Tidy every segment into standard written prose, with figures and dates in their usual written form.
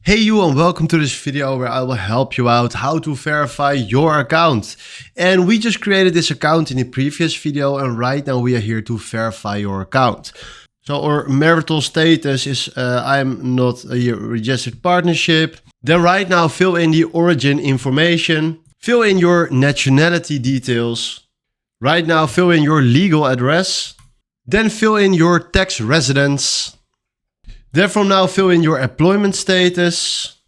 Hey you, and welcome to this video where I will help you out how to verify your account. And we just created this account in the previous video, and right now we are here to verify your account. So our marital status is I'm not a registered partnership. Then right now fill in the origin information, fill in your nationality details. Right now fill in your legal address, then fill in your tax residence. Then from now fill in your employment status.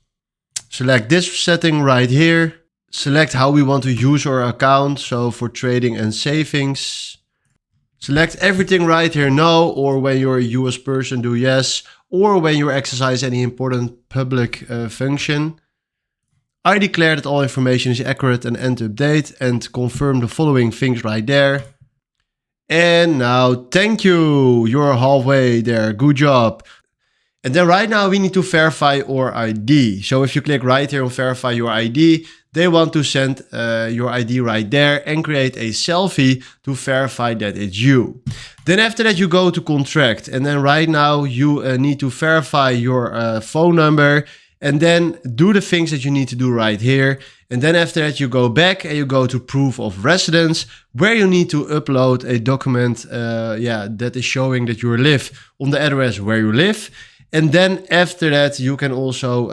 Select this setting right here. Select how we want to use our account, so for trading and savings. Select everything right here, no, or when you're a US person, do yes, or when you exercise any important public function. I declare that all information is accurate and end update, and confirm the following things right there. And now, thank you, you're halfway there, good job. And then right now we need to verify our ID. So if you click right here on verify your ID, they want to send your ID right there and create a selfie to verify that it's you. Then after that you go to contract, and then right now you need to verify your phone number and then do the things that you need to do right here. And then after that you go back and you go to proof of residence, where you need to upload a document that is showing that you live on the address where you live. And then after that, you can also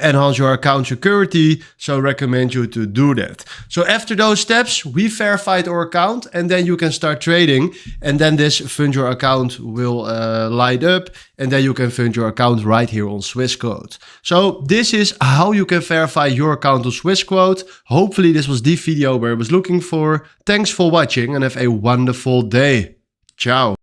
enhance your account security. So I recommend you to do that. So after those steps, we verified our account, and then you can start trading. And then this fund your account will light up, and then you can fund your account right here on Swissquote. So this is how you can verify your account on Swissquote. Hopefully this was the video where I was looking for. Thanks for watching and have a wonderful day. Ciao.